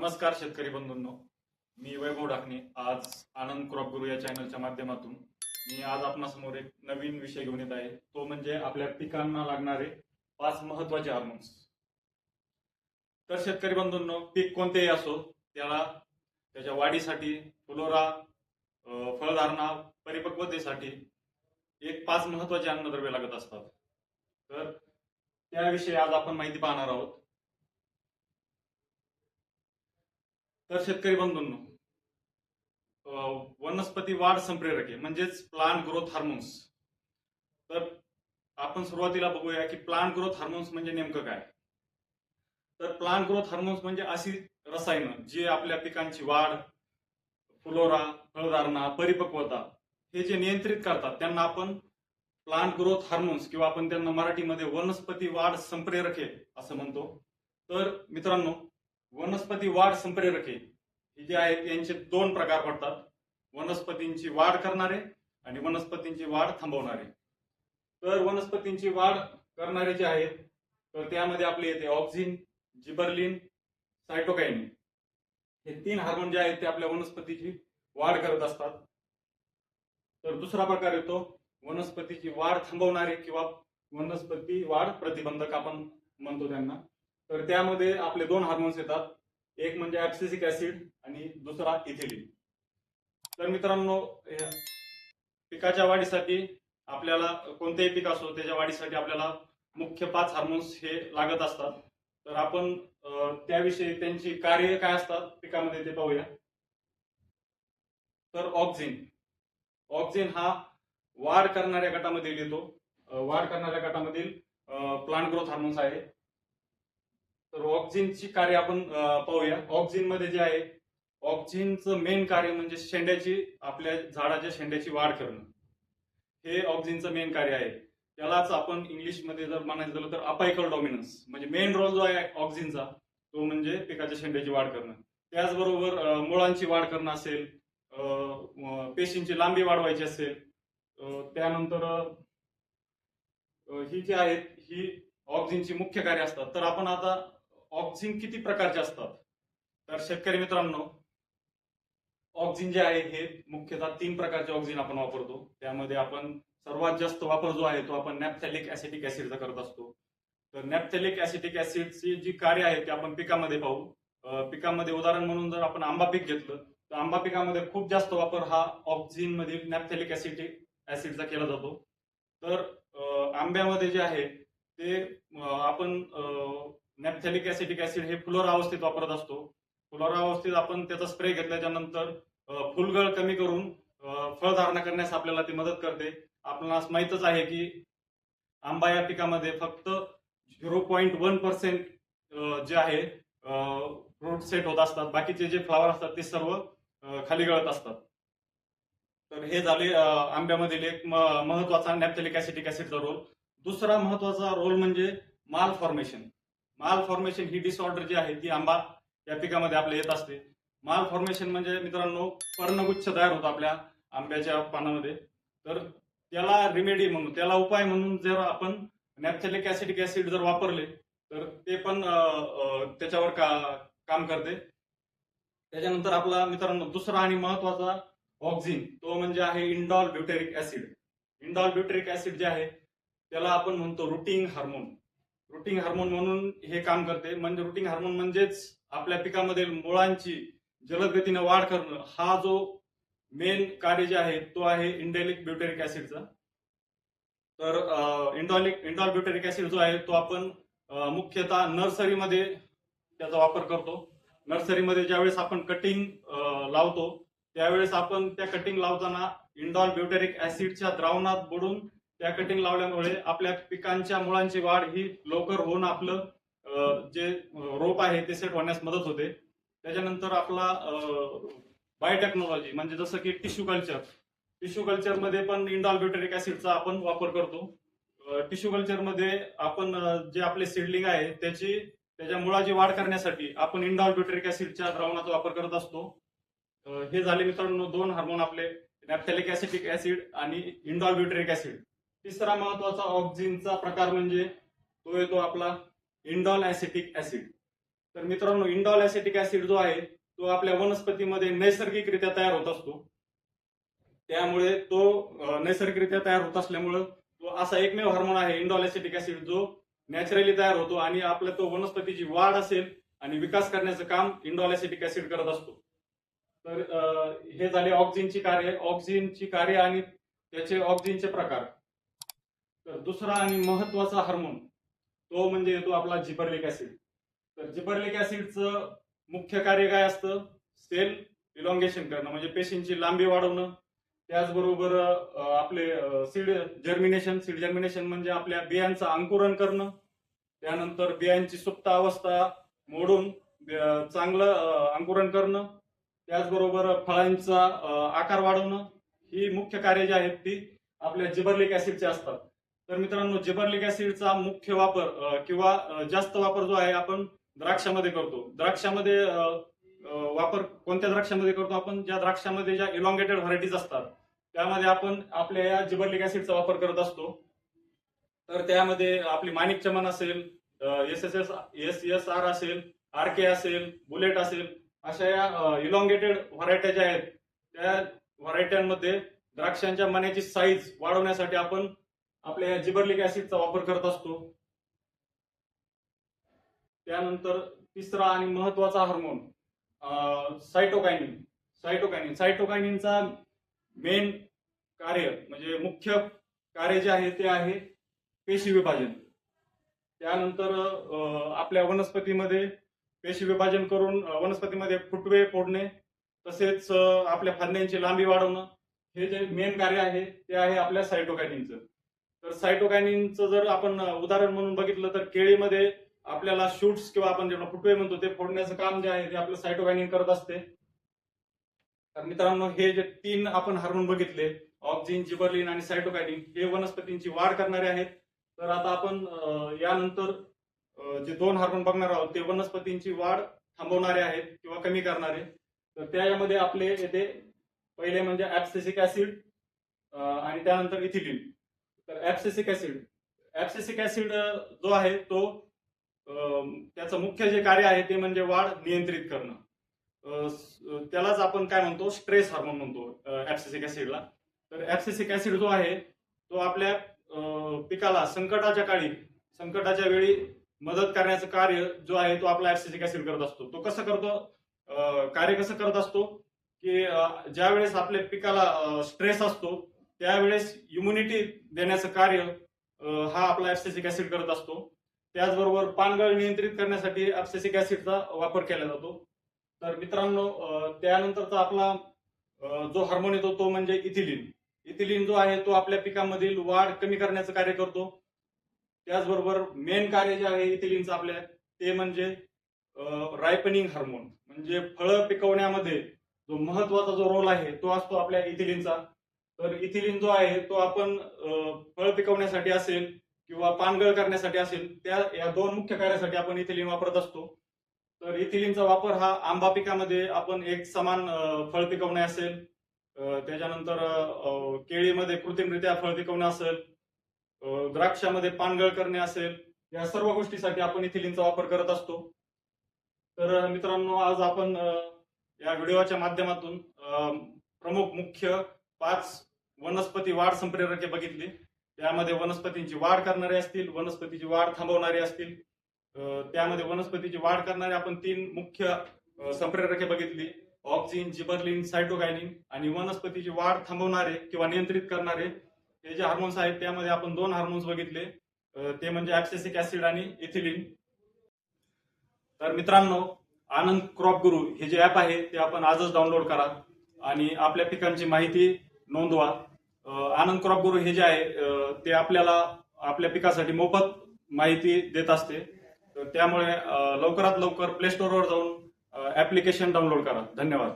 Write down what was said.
नमस्कार शेतकरी बंधूंनो, मी वैभव ढाकणे. आज आनंद क्रॉप गुरु या चॅनलच्या माध्यमातून मी आज आपणासमोर एक नवीन विषय घेऊन येत आहे. तो म्हणजे आपल्या पिकांना लागणारे 5 महत्त्वाचे हार्मोन्स. तर शेतकरी बंधूंनो, पीक कोणतेही असो त्याला त्याच्या वाढीसाठी, फुलोरा, फळधारणा, परिपक्वतेसाठी एक 5 महत्त्वाचे अन्नद्रव्ये लागत असतात. तर त्याविषयी आज आपण माहिती पाहणार आहोत. तर शेतकरी बंधूंनो, वनस्पती वाढ संप्रेरके म्हणजेच प्लांट ग्रोथ हार्मोन्स. तर आपण सुरुवातीला बघूया की प्लांट ग्रोथ हार्मोन्स म्हणजे नेमकं काय. तर प्लांट ग्रोथ हार्मोन्स म्हणजे अशी रसायनं जी आपल्या पिकांची वाढ, फुलोरा, फळधारणा, परिपक्वता हे जे नियंत्रित करतात त्यांना आपण प्लांट ग्रोथ हार्मोन्स किंवा आपण त्यांना मराठीमध्ये वनस्पती वाढ संप्रेरके असं म्हणतो. तर मित्रांनो, वनस्पती वाढ संप्रेरके जे आहेत यांचे 2 प्रकार पडतात: वनस्पतींची वाढ करणारे आणि वनस्पतींची वाढ थांबवणारे. तर वनस्पतींची वाढ करणारे जे आहेत तर त्यामध्ये आपले येते ऑक्झिन, जिबर्लिन, सायटोकायनिन. हे 3 हार्मोन जे आहेत ते आपल्या वनस्पतीची वाढ करत असतात. तर दुसरा प्रकार येतो वनस्पतीची वाढ थांबवणारे किंवा वनस्पती वाढ प्रतिबंधक आपण म्हणतो त्यांना. तर त्यामध्ये आपले 2 हार्मोन्स येतात, एक म्हणजे ऍब्सिसिक ऍसिड आणि दुसरा इथिलीन. तर मित्रांनो, पिकाच्या वाढीसाठी आपल्याला कोणतेही पीक असो त्याच्या वाढीसाठी आपल्याला मुख्य 5 हार्मोन्स हे लागत असतात. तर आपण त्याविषयी त्यांची कार्य काय असतात पिकामध्ये ते पाहूया. तर ऑक्झिन हा वाढ करणाऱ्या गटामध्ये येतो. वाढ करणाऱ्या गटामधील प्लांट ग्रोथ हार्मोन्स आहे. तर ऑक्झिनची कार्य आपण पाहूया. ऑक्झिन मध्ये जे आहे, ऑक्झिनचं मेन कार्य म्हणजे शेंड्याची, आपल्या झाडाच्या शेंड्याची वाढ करणं, हे ऑक्झिनचं मेन कार्य आहे. त्यालाच आपण इंग्लिशमध्ये जर म्हणायचं झालं तर अपायकल डॉमिनन्स, म्हणजे मेन रोल जो आहे ऑक्झिनचा तो म्हणजे पिकाच्या शेंड्याची वाढ करणं. त्याचबरोबर मुळांची वाढ करणं असेल, पेशींची लांबी वाढवायची असेल, त्यानंतर ही जी आहेत ही ऑक्झिनची मुख्य कार्य असतात. तर आपण आता ऑक्झिन किती प्रकारचे असतात. तर शेतकरी मित्रांनो, ऑक्झिन जे आहे हे मुख्यतः 3 प्रकारचे ऑक्झिन आपण वापरतो. त्यामध्ये आपण सर्वात जास्त वापर जो आहे तो आपण नॅफ्थॅलिक ऍसिटिक ऍसिडचा करत असतो. तर नॅफ्थॅलिक ऍसिटिक ऍसिडची जी कार्य आहे ते आपण पिकामध्ये पाहू. पिकामध्ये उदाहरण म्हणून जर आपण आंबा पीक घेतलं तर आंबा पिकामध्ये खूप जास्त वापर हा ऑक्झिन मधील नॅफ्थॅलिक ऍसिटिक ऍसिडचा केला जातो. तर आंब्यामध्ये जे आहे ते आपण नॅफ्थॅलिक ऍसिटिक ऍसिड हे फुलोरा अवस्थेत वापरत असतो. फुलोरा अवस्थेत आपण त्याचा स्प्रे घेतल्याच्या नंतर फुलगळ कमी करून फळधारणा करण्यास आपल्याला ती मदत करते. आपल्याला माहीतच आहे की आंबा या पिकामध्ये फक्त 0.1% जे आहे फ्रूट सेट होत असतात. बाकीचे जे फ्लावर असतात ते सर्व खाली गळत असतात. तर हे झाले आंब्यामधील एक महत्वाचा नॅफ्थॅलिक ऍसिटिक ऍसिडचा रोल. दुसरा महत्वाचा रोल म्हणजे माल फॉर्मेशन. माल फॉर्मेशन ही डिसऑर्डर जी आहे ती आंबा या पिकामध्ये आपल्या येत असते. माल फॉर्मेशन म्हणजे मित्रांनो, पर्णगुच्छ तयार होतो आपल्या आंब्याच्या पानामध्ये. तर त्याला रिमेडी म्हणून, त्याला उपाय म्हणून जर आपण नॅफ्थॅलिक ऍसिटिक ऍसिड जर वापरले तर ते पण त्याच्यावर काम करते. त्याच्यानंतर आपला मित्रांनो दुसरा आणि महत्वाचा ऑक्झिन तो म्हणजे आहे इंडॉल ब्युटेरिक ऍसिड. इंडॉल ब्युटेरिक ऍसिड जे आहे त्याला आपण म्हणतो रुटिंग हार्मोन. रुटिंग हार्मोन म्हणून हे काम करते. म्हणजे रुटिंग हार्मोन म्हणजेच आपल्या पिकामध्ये मुळांची जलद गतीने वाढ करणं, हा जो मेन कार्य जे आहे तो आहे इंडॉलिक ब्युटेरिक ऍसिडचा. तर इंडॉल ब्युटेरिक ऍसिड जो आहे तो आपण मुख्यतः नर्सरीमध्ये त्याचा वापर करतो. नर्सरीमध्ये ज्यावेळेस आपण कटिंग लावतो त्यावेळेस आपण त्या कटिंग लावताना इंडॉल ब्युटेरिक ऍसिडच्या द्रावणात बुडून त्या कटिंग लावल्यामुळे आपल्या पिकांच्या मुळांची वाढ ही लवकर होऊन आपलं जे रोप आहे ते सेट होण्यास मदत होते. त्याच्यानंतर आपला बायोटेक्नॉलॉजी म्हणजे जसं की टिश्यू कल्चर मध्ये पण इंडॉल ब्युटेरिक ऍसिडचा आपण वापर करतो. टिश्यू कल्चर मध्ये आपण जे आपले सीडलिंग आहे त्याच्या मुळाची वाढ करण्यासाठी आपण इंडॉल ब्युटेरिक ऍसिडच्या द्रावणाचा वापर करत असतो. हे झाले मित्रांनो 2 हार्मोन आपले, नॅफ्थॅलिक ऍसिटिक ऍसिड आणि इंडॉल ब्युटेरिक ऍसिड. तिसरा महत्वाचा ऑक्झिनचा प्रकार म्हणजे तो येतो आपला इंडॉल ऍसिटिक ऍसिड. तर मित्रांनो, इंडॉल ॲसिटिक ऍसिड जो आहे तो आपल्या वनस्पतीमध्ये नैसर्गिकरित्या तयार होत असतो. त्यामुळे तो नैसर्गिकरित्या तयार होत असल्यामुळं तो असा एकमेव हार्मोन आहे इंडॉल ॲसिटिक ऍसिड जो नॅचरली तयार होतो आणि आपल्या तो वनस्पतीची वाढ असेल आणि विकास करण्याचं काम इंडॉल ॲसिटिक ऍसिड करत असतो. तर हे झाले ऑक्झिनची कार्य आणि त्याचे ऑक्झिनचे प्रकार. तर दुसरा आणि महत्वाचा हार्मोन तो म्हणजे येतो आपला जिबर्लिक ऍसिड. तर जिबर्लिक ऍसिडचं मुख्य कार्य काय असतं? सेल इलॉंगेशन करणं, म्हणजे पेशींची लांबी वाढवणं. त्याचबरोबर आपले सीड जर्मिनेशन म्हणजे आपल्या बियांचं अंकुरण करणं. त्यानंतर बियांची सुप्त अवस्था मोडून चांगलं अंकुरण करणं. त्याचबरोबर फळांचा आकार वाढवणं. ही मुख्य कार्य जी आहेत ती आपल्या जिबर्लिक ऍसिडचे असतात. तर मित्रांनो, जिबर्लिक ऍसिडचा मुख्य वापर किंवा जास्त वापर जो आहे आपण द्राक्षामध्ये करतो. द्राक्षामध्ये वापर कोणत्या द्राक्षामध्ये करतो आपण? ज्या द्राक्षामध्ये ज्या इलॉंगेटेड व्हरायटीज असतात त्यामध्ये आपण आपल्या या जिबर्लिक ऍसिडचा वापर करत असतो. तर त्यामध्ये आपली माणिक चमन असेल, SSR असेल, RK असेल, बुलेट असेल, अशा या इलॉंगेटेड व्हरायट्या ज्या आहेत त्या व्हरायट्यांमध्ये द्राक्षांच्या मण्याची साईज वाढवण्यासाठी आपण आपल्या या जिबर्लिक ऍसिडचा वापर करत असतो. त्यानंतर तिसरा आणि महत्वाचा हार्मोन सायटोकायनिनचा मेन कार्य म्हणजे मुख्य कार्य जे आहे ते आहे पेशी विभाजन. त्यानंतर आपल्या वनस्पतीमध्ये पेशी विभाजन करून वनस्पतीमध्ये फुटवे फोडणे, तसेच आपल्या फांद्यांची लांबी वाढवणं, हे जे मेन कार्य आहे ते आहे आपल्या सायटोकायनिनचं. तर सायटोकायनिनचं जर आपण उदाहरण म्हणून बघितलं तर केळीमध्ये आपल्याला शूट्स किंवा आपण जेव्हा फुटवे म्हणतो ते फोडण्याचं काम जे आहे ते आपलं सायटोकायनिन करत असते. तर मित्रांनो, हे जे 3 आपण हार्मोन बघितले, ऑक्झिन, जिबर्लिन आणि सायटोकायनिन, हे वनस्पतींची वाढ करणारे आहेत. तर आता आपण यानंतर जे 2 हार्मोन बघणार आहोत ते वनस्पतींची वाढ थांबवणारे आहेत किंवा कमी करणारे. तर त्यामध्ये आपले येते पहिले म्हणजे ऍब्सिसिक ऍसिड आणि त्यानंतर इथिलीन. तर ऍब्सिसिक ऍसिड जो आहे तो त्याचं मुख्य जे कार्य आहे ते म्हणजे वाढ नियंत्रित करणं. त्यालाच आपण काय म्हणतो? स्ट्रेस हार्मोन म्हणतो ऍब्सिसिक ऍसिडला. तर ऍब्सिसिक ऍसिड जो आहे तो आपल्या पिकाला संकटाच्या वेळी मदत करण्याचं कार्य जो आहे तो आपला ऍब्सिसिक ऍसिड करत असतो. तो कसं करतो? कार्य कसं करत असतो की ज्या वेळेस आपल्या पिकाला स्ट्रेस असतो त्यावेळेस इम्युनिटी देण्याचं कार्य हा आपला ऍब्सिसिक ऍसिड करत असतो. त्याचबरोबर पानगळ नियंत्रित करण्यासाठी ऍब्सिसिक ऍसिडचा वापर केला जातो. तर मित्रांनो, त्यानंतरचा आपला जो हार्मोन येतो तो म्हणजे इथिलीन जो आहे तो आपल्या पिकांमधील वाढ कमी करण्याचं कार्य करतो. त्याचबरोबर मेन कार्य जे आहे इथिलीनचं आपल्या ते म्हणजे रायपनिंग हार्मोन, म्हणजे फळं पिकवण्यामध्ये जो महत्वाचा जो रोल आहे तो असतो आपल्या इथिलीनचा. तर इथिलीन जो आहे तो आपण फळ पिकवण्यासाठी असेल किंवा पानगळ करण्यासाठी असेल, त्या या 2 मुख्य कार्यासाठी आपण इथिलीन वापरत असतो. तर इथिलीनचा वापर हा आंबा पिकामध्ये आपण एक समान फळ पिकवणे असेल, त्याच्यानंतर केळीमध्ये कृत्रिमरित्या फळ पिकवणे असेल, द्राक्षामध्ये पानगळ करणे असेल, या सर्व गोष्टीसाठी आपण इथिलीनचा वापर करत असतो. तर मित्रांनो, आज आपण या व्हिडिओच्या माध्यमातून प्रमुख मुख्य 5 वनस्पती वाढ संप्रेरके बघितली. त्यामध्ये वनस्पतींची वाढ करणारे असतील, वनस्पतीची वाढ थांबवणारे असतील, त्यामध्ये वनस्पतीची वाढ करणारे आपण 3 मुख्य संप्रेरके बघितली, ऑक्झिन, जिबर्लिन, सायटोकायनिन. आणि वनस्पतीची वाढ थांबवणारे किंवा नियंत्रित करणारे हे जे हार्मोन्स आहेत त्यामध्ये आपण 2 हार्मोन्स बघितले, ते म्हणजे ऍब्सिसिक ऍसिड आणि इथिलीन. तर मित्रांनो, आनंद क्रॉप गुरु हे जे ऍप आहे ते आपण आजच डाउनलोड करा आणि आपल्या पिकांची माहिती नोंदवा. आनंद क्रॉप गुरु हे जे आहे ते आपल्याला आपल्या पिकासाठी मोफत माहिती देत असते. तर त्यामुळे लवकरात लवकर प्ले स्टोअरवर जाऊन ऍप्लिकेशन डाउनलोड करा. धन्यवाद.